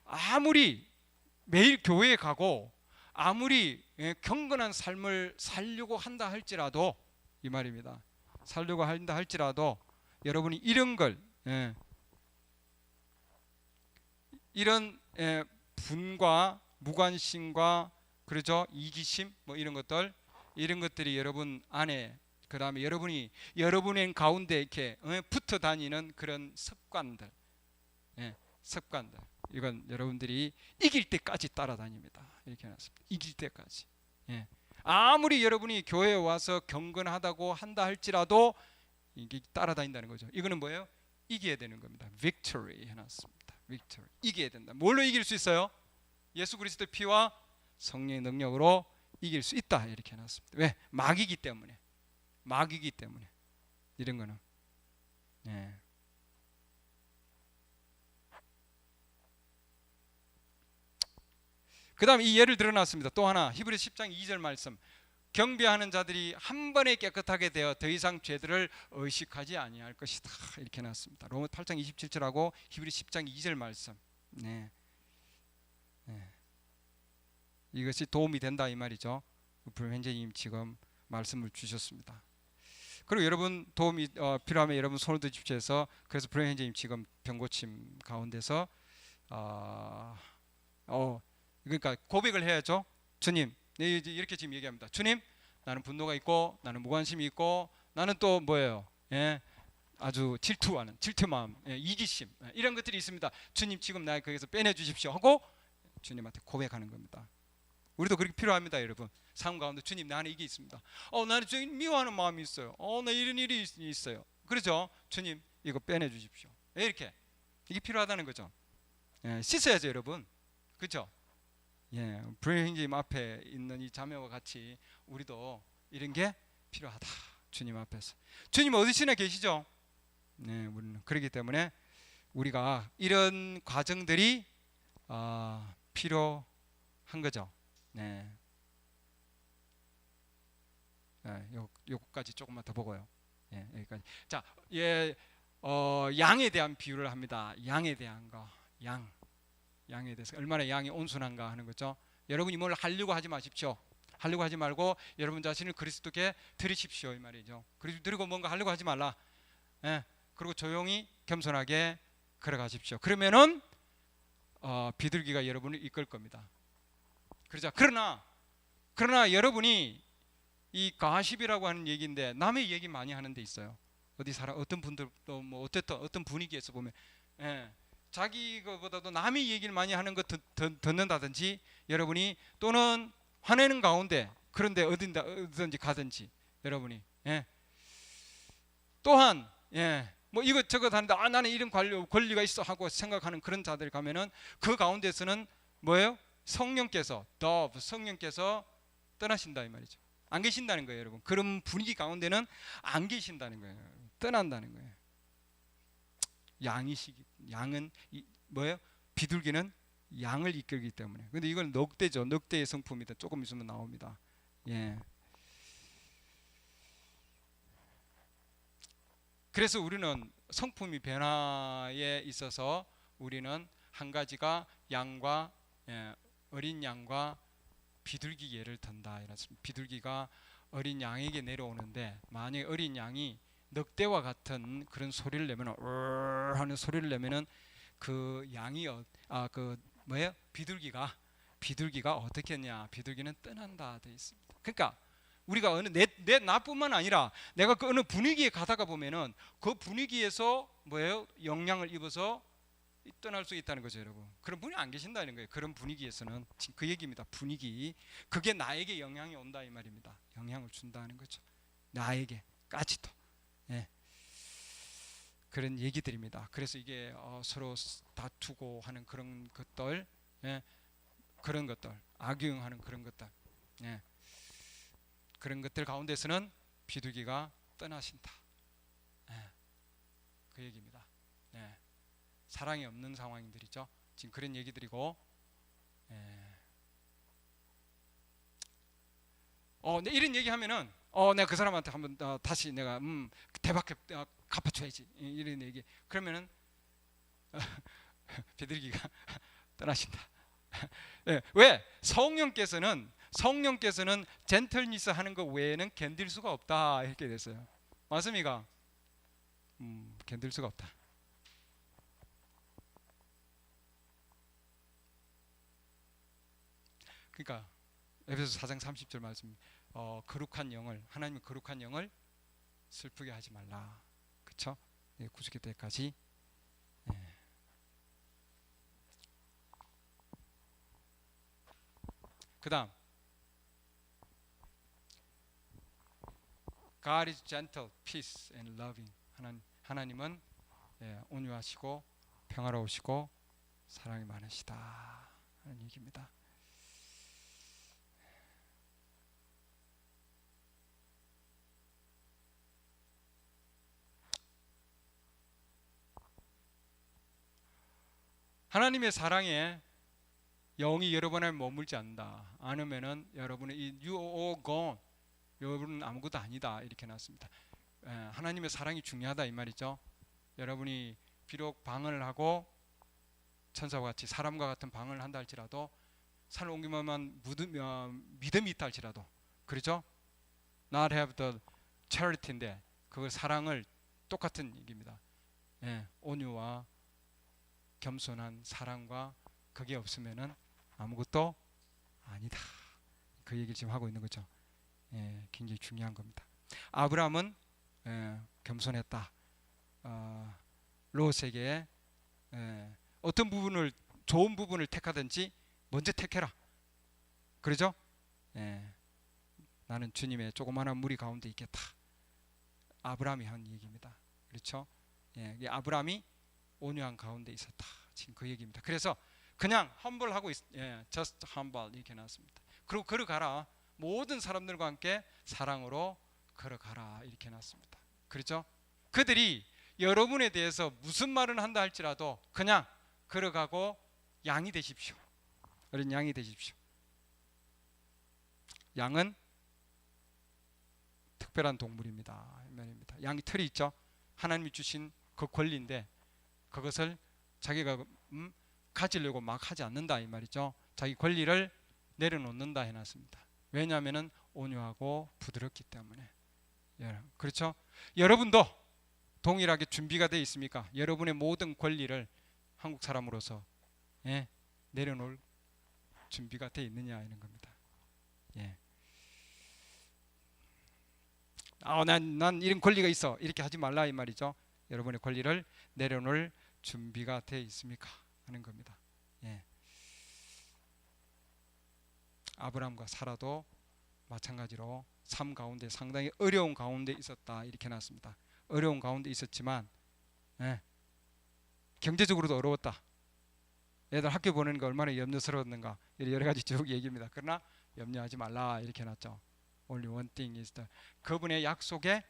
아무리 매일 교회에 가고 아무리 경건한 삶을 살려고 한다 할지라도, 이 말입니다. 살려고 한다 할지라도 여러분이 이런 걸 이런 분과 무관심과 그러죠? 이기심 뭐 이런 것들이 여러분 안에, 그 다음에 여러분의 가운데 이렇게 붙어 다니는 그런 습관들, 이건 여러분들이 이길 때까지 따라다닙니다. 이렇게 해놨습니다. 이길 때까지. 아무리 여러분이 교회에 와서 경건하다고 한다 할지라도 이게 따라다닌다는 거죠. 이거는 뭐예요? 이겨야 되는 겁니다. victory 해놨습니다. victory. 이겨야 된다. 뭘로 이길 수 있어요? 예수 그리스도의 피와 성령의 능력으로 이길 수 있다. 이렇게 해놨습니다. 왜? 마귀이기 때문에. 이런 거는. 그 다음 이 예를 들어놨습니다. 또 하나, 히브리서 10장 2절 말씀. 경배하는 자들이 한 번에 깨끗하게 되어 더 이상 죄들을 의식하지 아니할 것이다. 이렇게 놨습니다. 로마 8장 27절하고 히브리서 10장 2절 말씀. 이것이 도움이 된다 이 말이죠. 브루현재님 지금 말씀을 주셨습니다. 그리고 여러분 도움이 필요하면 여러분 손을 드십시오 해서, 그래서 브루현재님 지금 병고침 가운데서 그러니까 고백을 해야죠. 주님, 이렇게 지금 얘기합니다. 주님, 나는 분노가 있고, 나는 무관심이 있고, 나는 또 뭐예요? 아주 질투하는 질투마음, 이기심, 이런 것들이 있습니다. 주님, 지금 나 거기서 빼내 주십시오 하고 주님한테 고백하는 겁니다. 우리도 그렇게 필요합니다, 여러분. 삶 가운데 주님, 나는 이게 있습니다. 나는 저 미워하는 마음이 있어요. 나 이런 일이 있어요. 그렇죠? 주님, 이거 빼내 주십시오. 이렇게 이게 필요하다는 거죠. 씻어야죠, 여러분. 그렇죠? 브레인님 앞에 있는 이 자매와 같이 우리도 이런 게 필요하다. 주님 앞에서. 주님 어디시나 계시죠? 우리는 그렇기 때문에 우리가 이런 과정들이 필요한 거죠. 요거까지 조금만 더 보고요. 여기까지. 자, 양에 대한 비유를 합니다. 양에 대한 거, 양에 대해서 얼마나 양이 온순한가 하는 거죠. 여러분이 뭘 하려고 하지 마십시오. 하려고 하지 말고 여러분 자신을 그리스도께 드리십시오 이 말이죠. 그리고 뭔가 하려고 하지 말라. 그리고 조용히 겸손하게 걸어가십시오. 그러면은 비둘기가 여러분을 이끌 겁니다. 그러자. 그러나 여러분이 이 가십이라고 하는 얘기인데 남의 얘기 많이 하는 데 있어요. 어떤 분들도 뭐 어떤 분위기에서 보면 자기 것보다도 남의 얘기를 많이 하는 것 듣는다든지, 여러분이 또는 화내는 가운데 그런데 어딘지 가든지 여러분이 또한 뭐 이것저것 하는데 나는 이런 권리가 있어 하고 생각하는 그런 자들 가면은 그 가운데서는 뭐예요? 성령께서 떠나신다 이 말이죠. 안 계신다는 거예요, 여러분. 그런 분위기 가운데는 안 계신다는 거예요. 떠난다는 거예요. 양은 뭐예요? 비둘기는 양을 이끌기 때문에. 근데 이건 늑대죠. 늑대의 성품이다. 조금 있으면 나옵니다. 예. 그래서 우리는 성품이 변화에 있어서 우리는 한 가지가 양과 어린 양과 비둘기 예를 든다. 비둘기가 어린 양에게 내려오는데 만약에 어린 양이 늑대와 같은 그런 소리를 내면 하는 소리를 내면은 그 양이 비둘기가 어떻게 했냐? 비둘기는 떠난다 돼 있습니다. 그러니까 우리가 어느 내 나뿐만 아니라 내가 그 어느 분위기에 가다가 보면은 그 분위기에서 영향을 입어서 떠날 수 있다는 거죠, 여러분. 그런 분이 안 계신다는 거예요. 그런 분위기에서는 지금 그 얘기입니다. 분위기. 그게 나에게 영향이 온다 이 말입니다. 영향을 준다는 거죠. 나에게까지도. 예. 그런 얘기들입니다. 그래서 이게 서로 다투고 하는 그런 것들, 예. 그런 것들, 악유행하는 그런 것들, 예. 그런 것들 가운데서는 비둘기가 떠나신다. 예. 그 얘기입니다. 예. 사랑이 없는 상황들이죠. 지금 그런 얘기들이고, 이런 얘기하면은 내가 그 사람한테 한번 다시 내가 대박 갚아줘야지 이런 얘기. 그러면은 비둘기가 떠나신다. 네, 왜? 성령께서는 젠틀니스 하는 것 외에는 견딜 수가 없다 이렇게 됐어요. 맞습니까? 견딜 수가 없다. 그러니까 에베소 4장 30절 말씀, 하나님의 거룩한 영을 슬프게 하지 말라. 그렇죠? 구속의 때까지. 그다음 God is gentle, peace and loving. 하나님은 온유하시고 평화로우시고 사랑이 많으시다 하는 얘기입니다. 하나님의 사랑에 영이 여러분 안에 머물지 않으면은 여러분의 you are gone, 여러분은 아무것도 아니다 이렇게 놨습니다. 하나님의 사랑이 중요하다 이 말이죠. 여러분이 비록 방언을 하고 천사와 같이 사람과 같은 방언을 한다 할지라도 산을 옮기면 믿음이 있다 할지라도, 그렇죠? Not have the charity인데 그 사랑을 똑같은 얘기입니다. 온유와 겸손한 사랑과 그게 없으면은 아무것도 아니다. 그 얘기를 지금 하고 있는 거죠. 굉장히 중요한 겁니다. 아브라함은 겸손했다. 롯에게 어떤 부분을, 좋은 부분을 택하든지 먼저 택해라. 그러죠? 나는 주님의 조그마한 무리 가운데 있겠다. 아브라함이 한 얘기입니다. 그렇죠? 아브라함이 온유한 가운데 있었다. 지금 그 얘기입니다. 그래서 그냥 humble just humble 이렇게 놨습니다. 그리고 걸어가라. 모든 사람들과 함께 사랑으로 걸어가라 이렇게 놨습니다. 그렇죠? 그들이 여러분에 대해서 무슨 말을 한다 할지라도 그냥 걸어가고 양이 되십시오. 어린 양이 되십시오. 양은 특별한 동물입니다. 양이 털이 있죠. 하나님이 주신 그 권리인데 그것을 자기가 가지려고 막 하지 않는다 이 말이죠. 자기 권리를 내려놓는다 해놨습니다. 왜냐하면 온유하고 부드럽기 때문에. 그렇죠? 여러분도 동일하게 준비가 되어 있습니까? 여러분의 모든 권리를 한국 사람으로서 내려놓을 준비가 되어 있느냐 이런 겁니다. 난 이런 권리가 있어 이렇게 하지 말라 이 말이죠. 여러분의 권리를 내려놓을 준비가 되어 있습니까? 하는 겁니다. 아브라함과 사라도 마찬가지로 삶 가운데 상당히 어려운 가운데 있었다 이렇게 놨습니다. 어려운 가운데 있었지만 경제적으로도 어려웠다. 애들 학교 보내는 거 얼마나 염려스러웠는가 여러 가지 쭉 얘기입니다. 그러나 염려하지 말라 이렇게 놨죠. Only one thing is the 그분의 약속에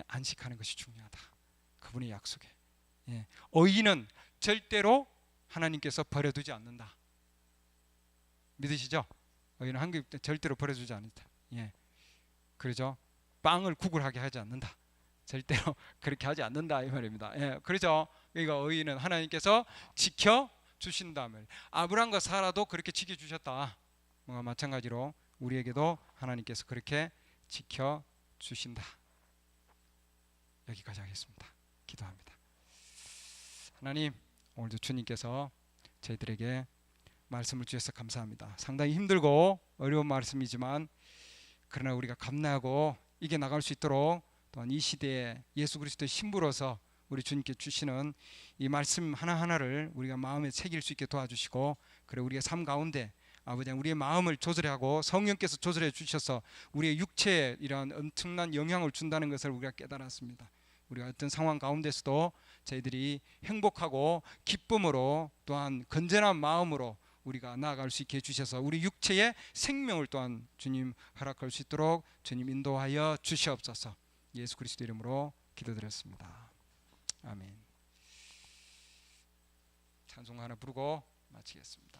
안식하는 것이 중요하다. 그분의 약속에. 의인은 절대로 하나님께서 버려두지 않는다. 믿으시죠? 의인은 하나님 절대로 버려두지 않는다. 그러죠? 빵을 구걸하게 하지 않는다. 절대로 그렇게 하지 않는다 이 말입니다. 그렇죠? 그러니까 의인은 하나님께서 지켜 주신다면 아브라함과 사라도 그렇게 지켜 주셨다. 마찬가지로 우리에게도 하나님께서 그렇게 지켜 주신다. 여기까지 하겠습니다. 기도합니다. 하나님, 오늘도 주님께서 저희들에게 말씀을 주셔서 감사합니다. 상당히 힘들고 어려운 말씀이지만 그러나 우리가 감내하고 이겨나갈 수 있도록 또한 이 시대에 예수 그리스도의 신부로서 우리 주님께 주시는 이 말씀 하나하나를 우리가 마음에 새길 수 있게 도와주시고, 그래 우리의 삶 가운데 아버지 우리의 마음을 조절하고 성령께서 조절해 주셔서 우리의 육체에 이러한 엄청난 영향을 준다는 것을 우리가 깨달았습니다. 우리가 어떤 상황 가운데서도 저희들이 행복하고 기쁨으로 또한 건전한 마음으로 우리가 나아갈 수 있게 해주셔서 우리 육체의 생명을 또한 주님 허락할 수 있도록 주님 인도하여 주시옵소서. 예수 그리스도 이름으로 기도드렸습니다. 아멘. 찬송 하나 부르고 마치겠습니다.